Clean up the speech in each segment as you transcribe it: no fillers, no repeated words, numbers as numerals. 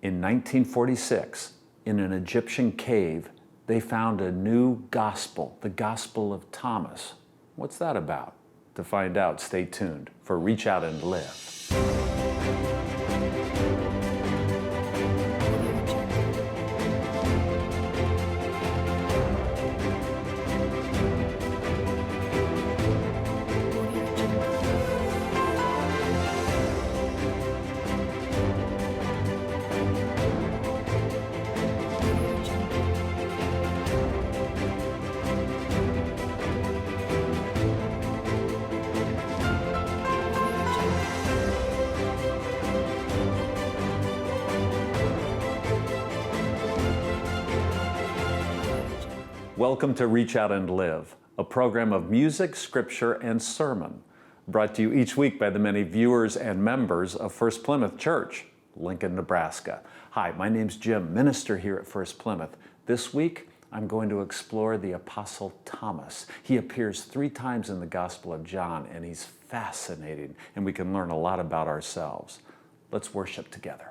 In 1946, in an Egyptian cave, they found a new gospel, the Gospel of Thomas. What's that about? To find out, stay tuned for Reach Out and Live. Welcome to Reach Out and Live, a program of music, scripture, and sermon, brought to you each week by the many viewers and members of First-Plymouth Church, Lincoln, Nebraska. Hi, my name's Jim, minister here at First-Plymouth. This week, I'm going to explore the Apostle Thomas. He appears 3 times in the Gospel of John, and he's fascinating, and we can learn a lot about ourselves. Let's worship together.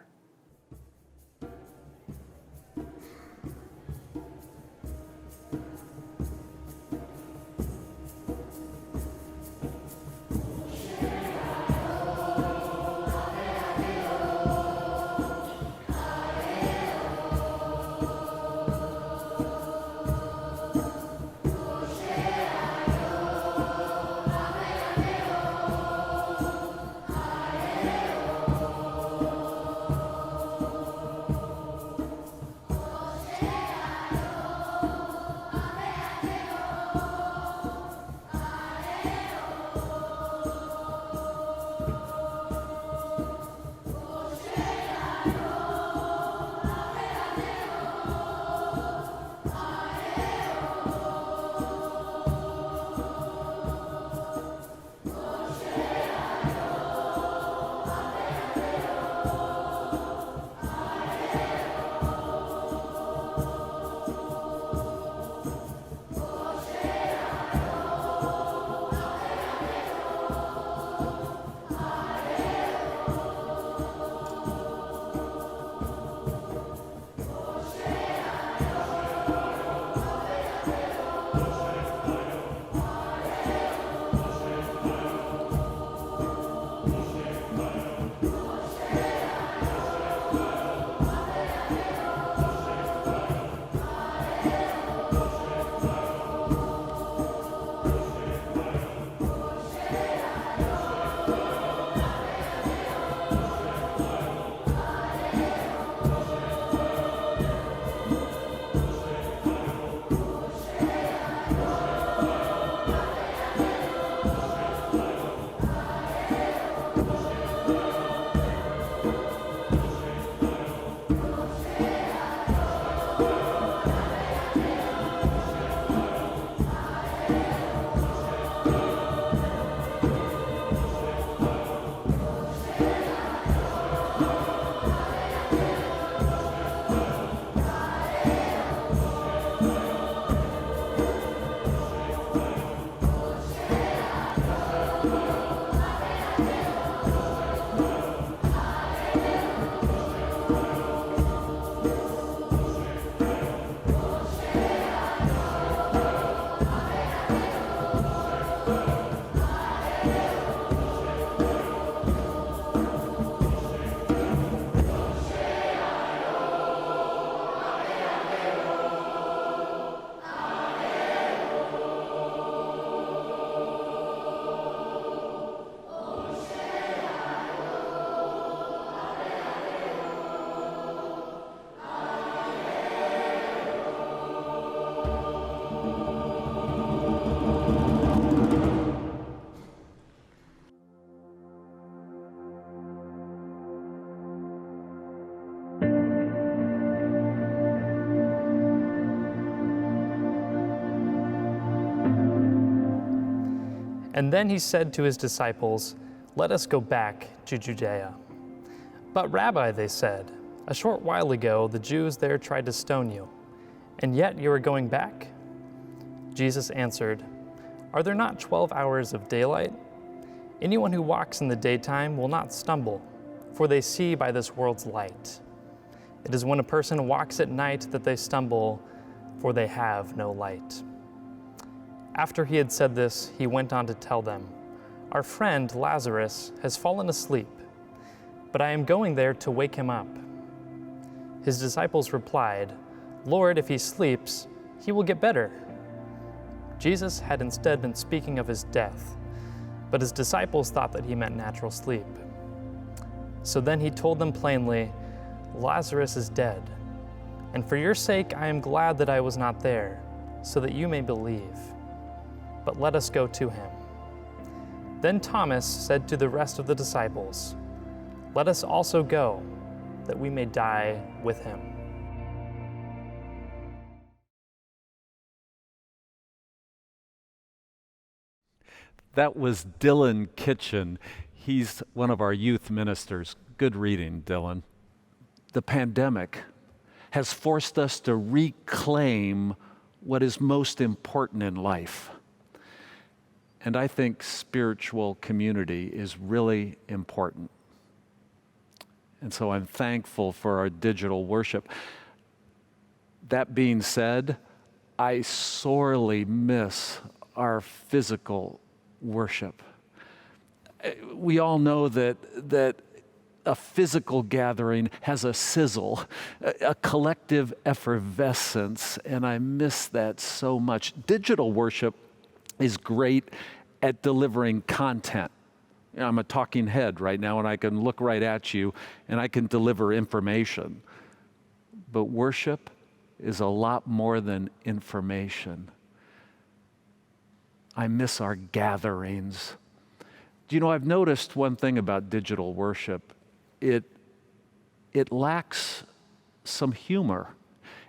And then he said to his disciples, "Let us go back to Judea." "But Rabbi," they said, "a short while ago the Jews there tried to stone you, and yet you are going back?" Jesus answered, "Are there not 12 hours of daylight? Anyone who walks in the daytime will not stumble, for they see by this world's light. It is when a person walks at night that they stumble, for they have no light." After he had said this, he went on to tell them, "Our friend Lazarus has fallen asleep, but I am going there to wake him up." His disciples replied, "Lord, if he sleeps, he will get better." Jesus had instead been speaking of his death, but his disciples thought that he meant natural sleep. So then he told them plainly, "Lazarus is dead, and for your sake I am glad that I was not there, so that you may believe. But let us go to him." Then Thomas said to the rest of the disciples, "Let us also go, that we may die with him." That was Dylan Kitchen. He's one of our youth ministers. Good reading, Dylan. The pandemic has forced us to reclaim what is most important in life. And I think spiritual community is really important. And so I'm thankful for our digital worship. That being said, I sorely miss our physical worship. We all know that a physical gathering has a sizzle, a collective effervescence, and I miss that so much. Digital worship is great at delivering content. I'm a talking head right now, and I can look right at you, and I can deliver information. But worship is a lot more than information. I miss our gatherings. Do you know, I've noticed one thing about digital worship. It lacks some humor.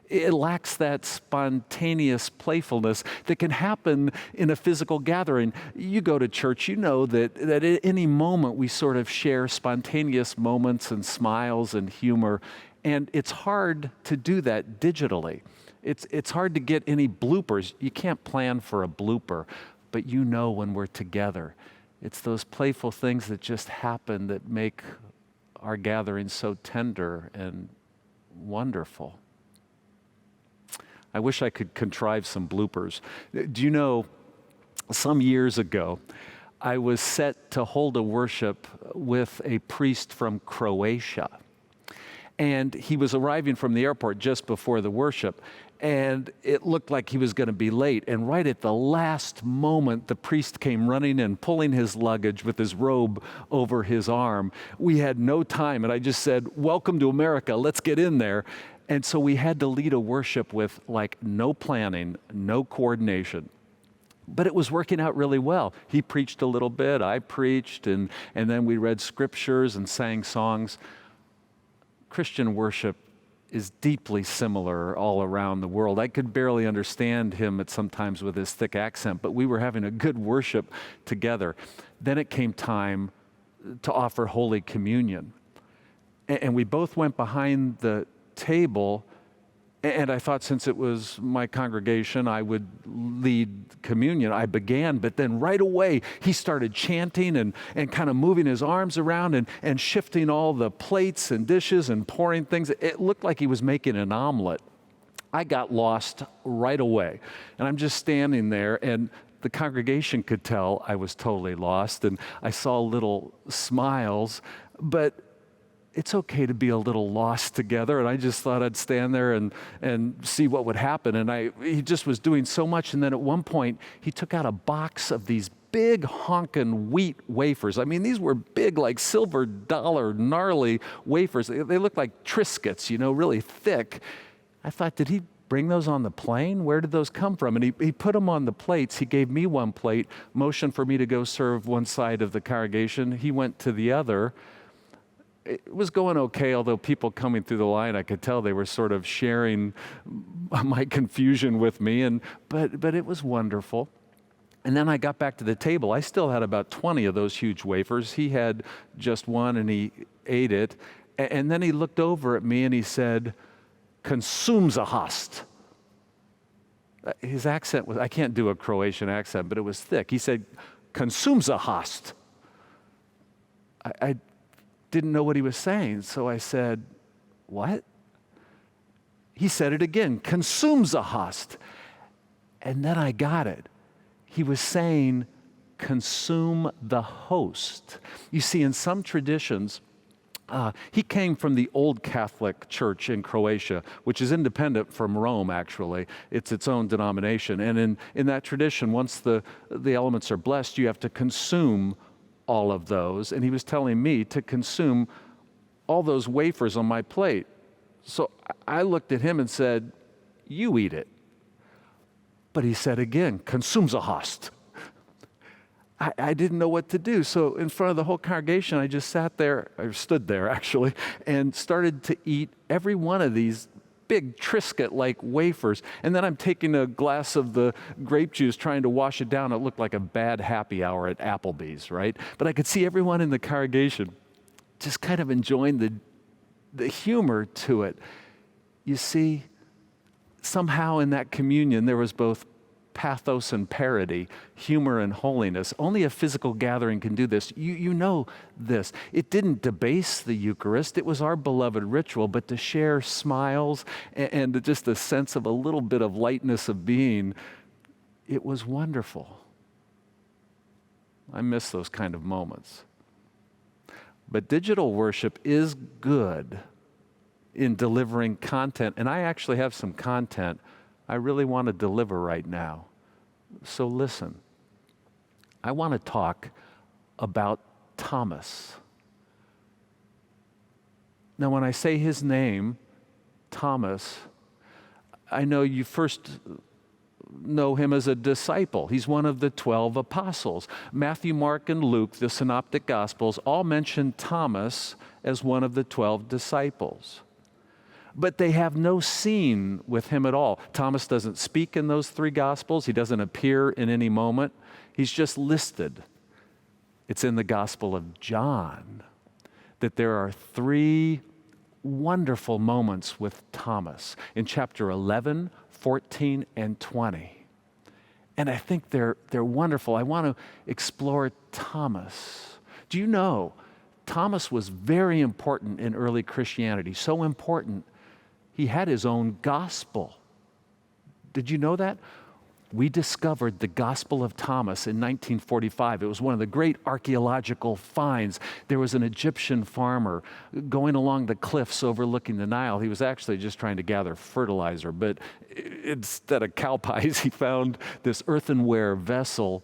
It lacks that spontaneous playfulness that can happen in a physical gathering. You go to church, you know that at any moment we sort of share spontaneous moments and smiles and humor, and it's hard to do that digitally. It's hard to get any bloopers. You can't plan for a blooper, but you know when we're together. It's those playful things that just happen that make our gatherings so tender and wonderful. I wish I could contrive some bloopers. Do you know, some years ago, I was set to hold a worship with a priest from Croatia. And he was arriving from the airport just before the worship, and it looked like he was going to be late. And right at the last moment, the priest came running in, pulling his luggage with his robe over his arm. We had no time, and I just said, "Welcome to America, let's get in there." And so we had to lead a worship with like no planning, no coordination. But it was working out really well. He preached a little bit, I preached, and then we read scriptures and sang songs. Christian worship is deeply similar all around the world. I could barely understand him at sometimes with his thick accent, but we were having a good worship together. Then it came time to offer Holy Communion. And we both went behind the table, and I thought since it was my congregation, I would lead communion. I began, but then right away, he started chanting and kind of moving his arms around and shifting all the plates and dishes and pouring things. It looked like he was making an omelet. I got lost right away, and I'm just standing there, and the congregation could tell I was totally lost, and I saw little smiles, but it's okay to be a little lost together. And I just thought I'd stand there and see what would happen. And he just was doing so much. And then at one point, he took out a box of these big honkin' wheat wafers. I mean, these were big, like silver dollar, gnarly wafers. They looked like Triscuits, really thick. I thought, did he bring those on the plane? Where did those come from? And he put them on the plates. He gave me one plate, motioned for me to go serve one side of the congregation. He went to the other. It was going okay, although people coming through the line, I could tell they were sort of sharing my confusion with me, but it was wonderful. And then I got back to the table. I still had about 20 of those huge wafers. He had just one, and he ate it. And then he looked over at me and he said, "Konsumzahast." His accent was, I can't do a Croatian accent, but it was thick. He said, "Konsumzahast." I didn't know what he was saying, so I said, "What?" He said it again, consumes a host. And then I got it. He was saying, consume the host. You see, in some traditions, he came from the old Catholic Church in Croatia, which is independent from Rome, actually. It's its own denomination. And in that tradition, once the elements are blessed, you have to consume all of those. And he was telling me to consume all those wafers on my plate. So I looked at him and said, you eat it. But he said again, consumes a host. I didn't know what to do. So in front of the whole congregation, I just sat there, or stood there actually, and started to eat every one of these big Triscuit-like wafers. And then I'm taking a glass of the grape juice, trying to wash it down. It looked like a bad happy hour at Applebee's, right? But I could see everyone in the congregation just kind of enjoying the humor to it. You see, somehow in that communion, there was both pathos and parody, humor and holiness. Only a physical gathering can do this. You know this. It didn't debase the Eucharist. It was our beloved ritual, but to share smiles and just a sense of a little bit of lightness of being, it was wonderful. I miss those kind of moments. But digital worship is good in delivering content, and I actually have some content I really want to deliver right now. So listen, I want to talk about Thomas. Now, when I say his name, Thomas, I know you first know him as a disciple. He's one of the 12 apostles. Matthew, Mark, and Luke, the synoptic gospels, all mention Thomas as one of the 12 disciples. But they have no scene with him at all. Thomas doesn't speak in those three Gospels. He doesn't appear in any moment. He's just listed. It's in the Gospel of John that there are three wonderful moments with Thomas in chapter 11, 14, and 20. And I think they're wonderful. I want to explore Thomas. Do you know, Thomas was very important in early Christianity, so important he had his own gospel. Did you know that? We discovered the Gospel of Thomas in 1945. It was one of the great archaeological finds. There was an Egyptian farmer going along the cliffs overlooking the Nile. He was actually just trying to gather fertilizer, but instead of cow pies, he found this earthenware vessel,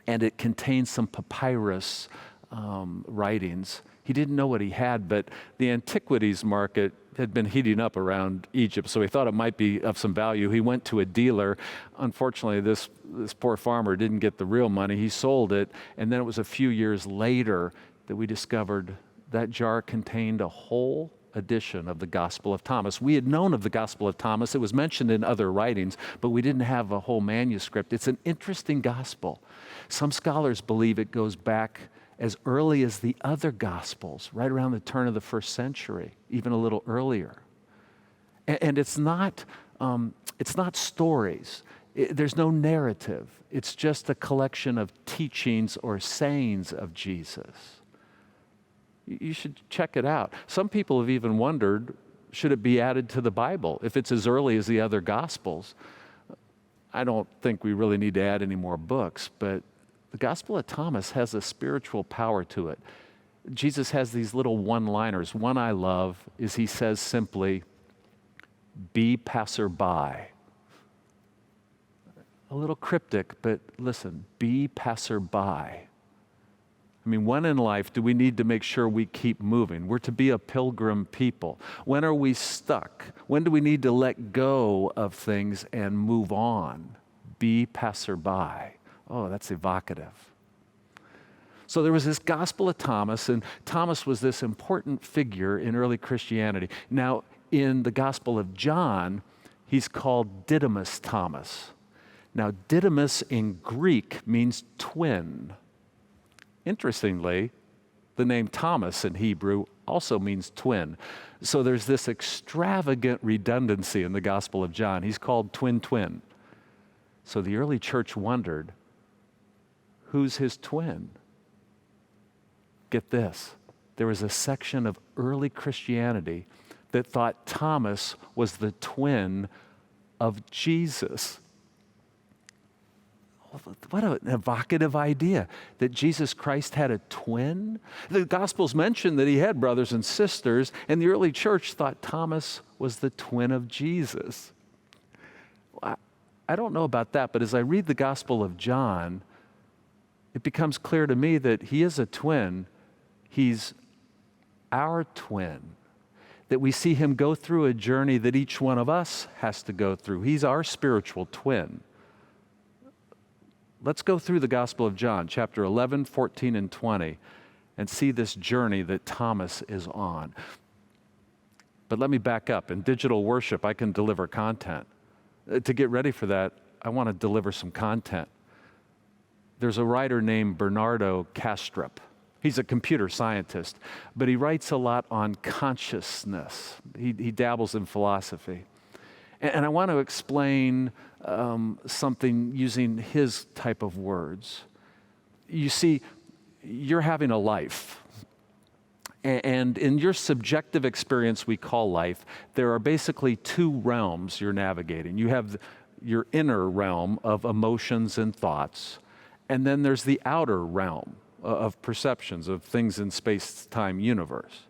and it contained some papyrus writings. He didn't know what he had, but the antiquities market had been heating up around Egypt, so he thought it might be of some value. He went to a dealer. Unfortunately, this poor farmer didn't get the real money. He sold it, and then it was a few years later that we discovered that jar contained a whole edition of the Gospel of Thomas. We had known of the Gospel of Thomas. It was mentioned in other writings, but we didn't have a whole manuscript. It's an interesting gospel. Some scholars believe it goes back as early as the other Gospels, right around the turn of the first century, even a little earlier. And it's not stories. There's no narrative. It's just a collection of teachings or sayings of Jesus. You should check it out. Some people have even wondered, should it be added to the Bible if it's as early as the other Gospels? I don't think we really need to add any more books, but the Gospel of Thomas has a spiritual power to it. Jesus has these little one-liners. One I love is he says simply, "Be passerby." A little cryptic, but listen, be passerby. I mean, when in life do we need to make sure we keep moving? We're to be a pilgrim people. When are we stuck? When do we need to let go of things and move on? Be passerby. Oh, that's evocative. So there was this Gospel of Thomas, and Thomas was this important figure in early Christianity. Now, in the Gospel of John, he's called Didymus Thomas. Now, Didymus in Greek means twin. Interestingly, the name Thomas in Hebrew also means twin. So there's this extravagant redundancy in the Gospel of John. He's called twin. So the early church wondered, who's his twin? Get this. There was a section of early Christianity that thought Thomas was the twin of Jesus. What an evocative idea, that Jesus Christ had a twin. The Gospels mention that he had brothers and sisters, and the early church thought Thomas was the twin of Jesus. I don't know about that, but as I read the Gospel of John, it becomes clear to me that he is a twin. He's our twin, that we see him go through a journey that each one of us has to go through. He's our spiritual twin. Let's go through the Gospel of John, chapter 11, 14, and 20, and see this journey that Thomas is on. But let me back up. In digital worship, I can deliver content. To get ready for that, I want to deliver some content. There's a writer named Bernardo Kastrup. He's a computer scientist, but he writes a lot on consciousness. He dabbles in philosophy. And I want to explain something using his type of words. You see, you're having a life. And in your subjective experience we call life, there are basically two realms you're navigating. You have your inner realm of emotions and thoughts, and then there's the outer realm of perceptions, of things in space-time universe.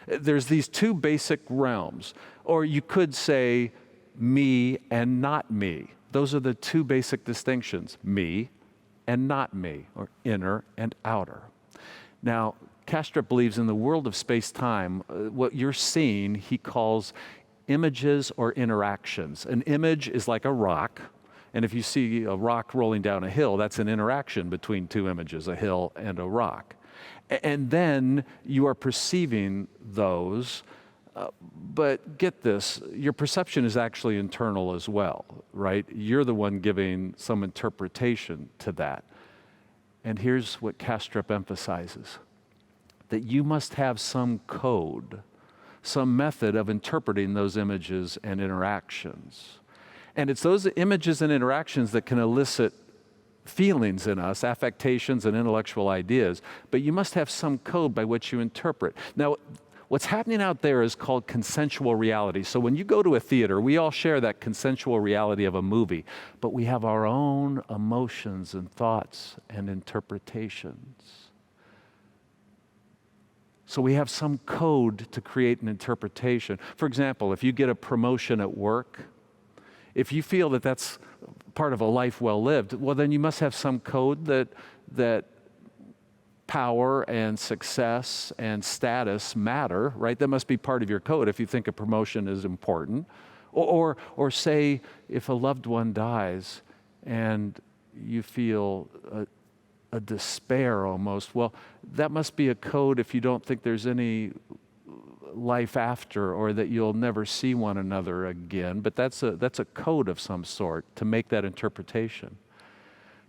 There's these two basic realms, or you could say me and not me. Those are the two basic distinctions, me and not me, or inner and outer. Now, Kastrup believes in the world of space-time, what you're seeing, he calls images or interactions. An image is like a rock, and if you see a rock rolling down a hill, that's an interaction between two images, a hill and a rock. And then you are perceiving those, but get this, your perception is actually internal as well, right? You're the one giving some interpretation to that. And here's what Kastrup emphasizes, that you must have some code, some method of interpreting those images and interactions. And it's those images and interactions that can elicit feelings in us, affectations and intellectual ideas, but you must have some code by which you interpret. Now, what's happening out there is called consensual reality. So when you go to a theater, we all share that consensual reality of a movie, but we have our own emotions and thoughts and interpretations. So we have some code to create an interpretation. For example, if you get a promotion at work, if you feel that that's part of a life well lived, well, then you must have some code that power and success and status matter, right? That must be part of your code if you think a promotion is important. Or say if a loved one dies and you feel a despair almost, well, that must be a code if you don't think there's any life after, or that you'll never see one another again. But that's a code of some sort to make that interpretation.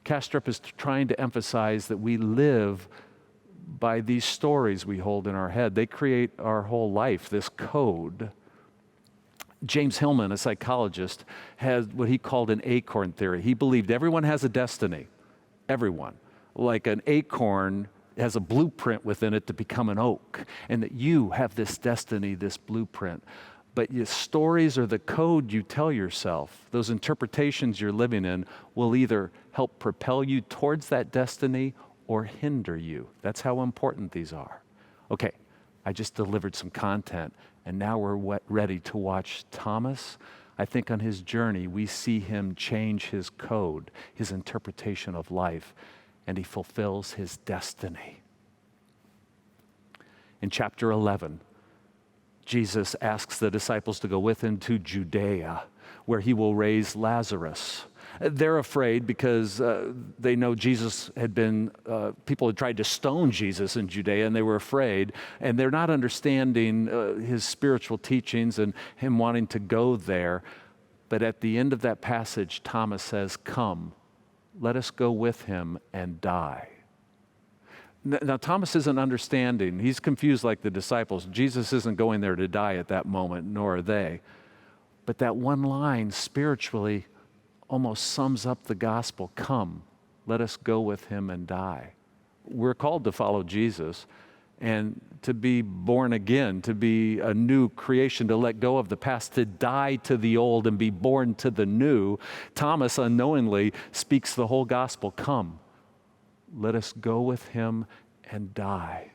Kastrup is trying to emphasize that we live by these stories we hold in our head. They create our whole life, this code. James Hillman, a psychologist, had what he called an acorn theory. He believed everyone has a destiny, everyone. Like an acorn has a blueprint within it to become an oak, and that you have this destiny, this blueprint. But your stories or the code you tell yourself, those interpretations you're living in, will either help propel you towards that destiny or hinder you. That's how important these are. Okay, I just delivered some content, and now we're ready to watch Thomas. I think on his journey, we see him change his code, his interpretation of life, and he fulfills his destiny. In chapter 11, Jesus asks the disciples to go with him to Judea, where he will raise Lazarus. They're afraid because they know Jesus had been, people had tried to stone Jesus in Judea, and they were afraid, and they're not understanding his spiritual teachings and him wanting to go there. But at the end of that passage, Thomas says, "Come, let us go with him and die." Now, Thomas isn't understanding. He's confused like the disciples. Jesus isn't going there to die at that moment, nor are they. But that one line spiritually almost sums up the gospel. Come, let us go with him and die. We're called to follow Jesus, and to be born again, to be a new creation, to let go of the past, to die to the old and be born to the new, Thomas unknowingly speaks the whole gospel. Come, let us go with him and die.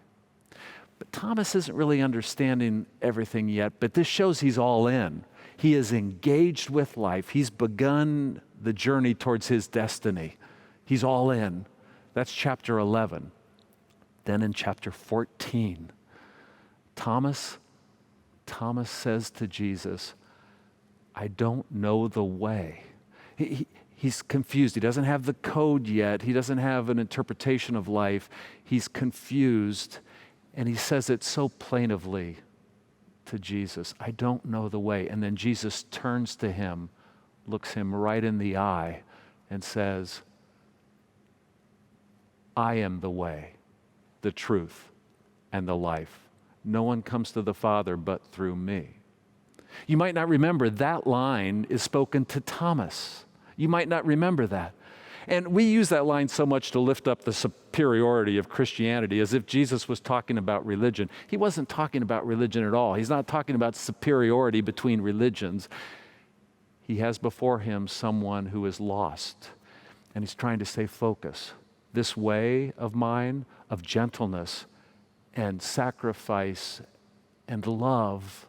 But Thomas isn't really understanding everything yet, but this shows he's all in. He is engaged with life. He's begun the journey towards his destiny. He's all in. That's chapter 11. Then in chapter 14, Thomas says to Jesus, I don't know the way. He's confused. He doesn't have the code yet. He doesn't have an interpretation of life. He's confused, and he says it so plaintively to Jesus, I don't know the way. And then Jesus turns to him, looks him right in the eye, and says, I am the way, the truth, and the life. No one comes to the Father but through me. You might not remember that line is spoken to Thomas. You might not remember that. And we use that line so much to lift up the superiority of Christianity, as if Jesus was talking about religion. He wasn't talking about religion at all. He's not talking about superiority between religions. He has before him someone who is lost, and he's trying to stay focused. This way of mine, of gentleness and sacrifice and love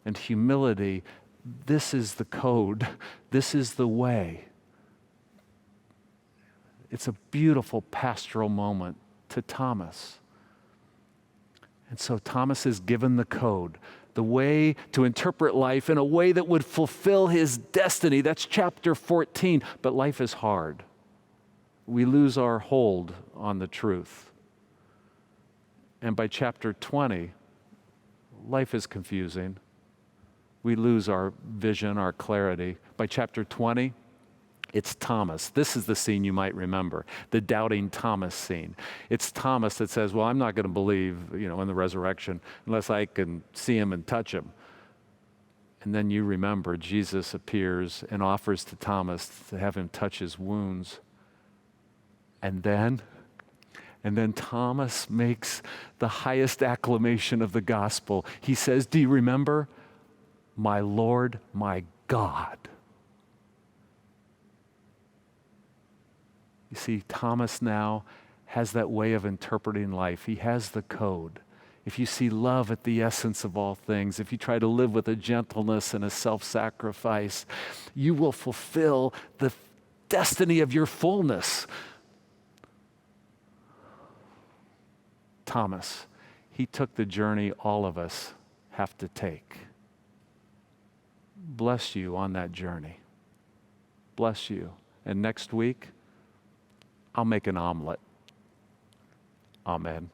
and humility, this is the code. This is the way. It's a beautiful pastoral moment to Thomas. And so Thomas is given the code, the way to interpret life in a way that would fulfill his destiny. That's chapter 14. But life is hard. We lose our hold on the truth. And by chapter 20, life is confusing. We lose our vision, our clarity. By chapter 20, it's Thomas. This is the scene you might remember, the doubting Thomas scene. It's Thomas that says, well, I'm not going to believe, in the resurrection unless I can see him and touch him. And then you remember Jesus appears and offers to Thomas to have him touch his wounds. And then Thomas makes the highest acclamation of the gospel. He says, do you remember? My Lord, my God. You see, Thomas now has that way of interpreting life. He has the code. If you see love at the essence of all things, if you try to live with a gentleness and a self-sacrifice, you will fulfill the destiny of your fullness. Thomas, he took the journey all of us have to take. Bless you on that journey. Bless you. And next week, I'll make an omelet. Amen.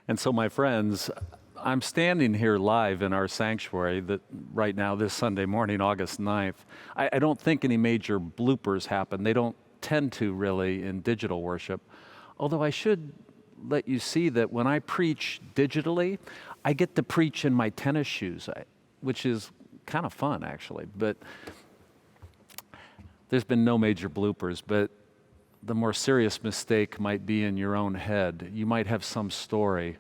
And so, my friends, I'm standing here live in our sanctuary that right now, this Sunday morning, August 9th. I don't think any major bloopers happen. They don't tend to really in digital worship. Although I should let you see that when I preach digitally, I get to preach in my tennis shoes, which is kind of fun, actually. But there's been no major bloopers, but the more serious mistake might be in your own head. You might have some story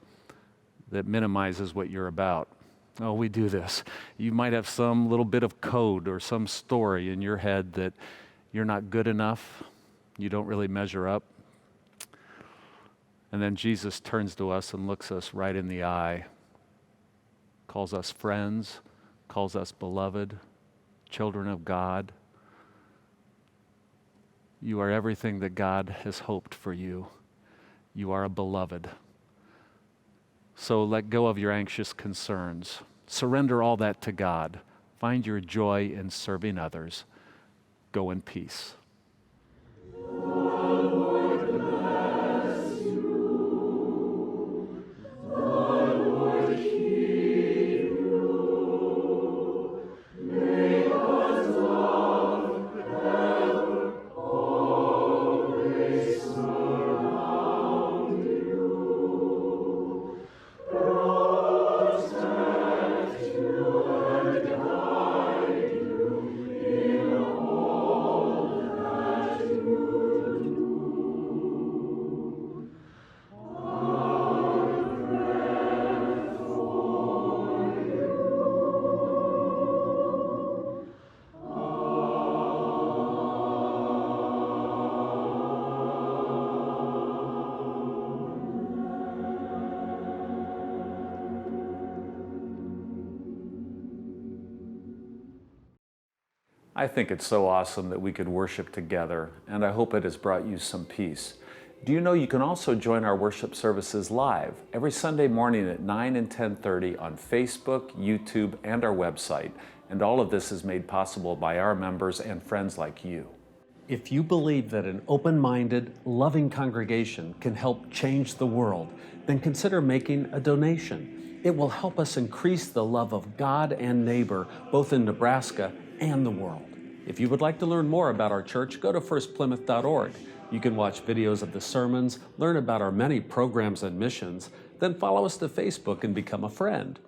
that minimizes what you're about. Oh, we do this. You might have some little bit of code or some story in your head that you're not good enough, you don't really measure up. And then Jesus turns to us and looks us right in the eye, calls us friends, calls us beloved, children of God. You are everything that God has hoped for you. You are a beloved. So let go of your anxious concerns. Surrender all that to God. Find your joy in serving others. Go in peace. I think it's so awesome that we could worship together, and I hope it has brought you some peace. Do you know you can also join our worship services live every Sunday morning at 9 and 10:30 on Facebook, YouTube, and our website. And all of this is made possible by our members and friends like you. If you believe that an open-minded, loving congregation can help change the world, then consider making a donation. It will help us increase the love of God and neighbor, both in Nebraska and the world. If you would like to learn more about our church, go to firstplymouth.org. You can watch videos of the sermons, learn about our many programs and missions, then follow us to Facebook and become a friend.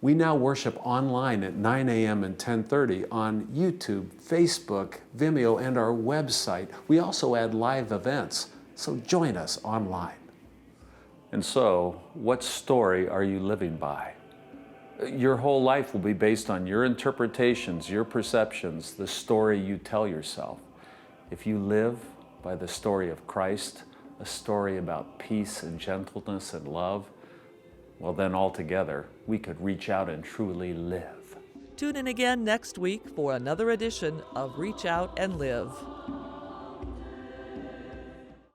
We now worship online at 9 a.m. and 10:30 on YouTube, Facebook, Vimeo, and our website. We also add live events, so join us online. And so, what story are you living by? Your whole life will be based on your interpretations, your perceptions, the story you tell yourself. If you live by the story of Christ, a story about peace and gentleness and love, well then altogether, we could reach out and truly live. Tune in again next week for another edition of Reach Out and Live.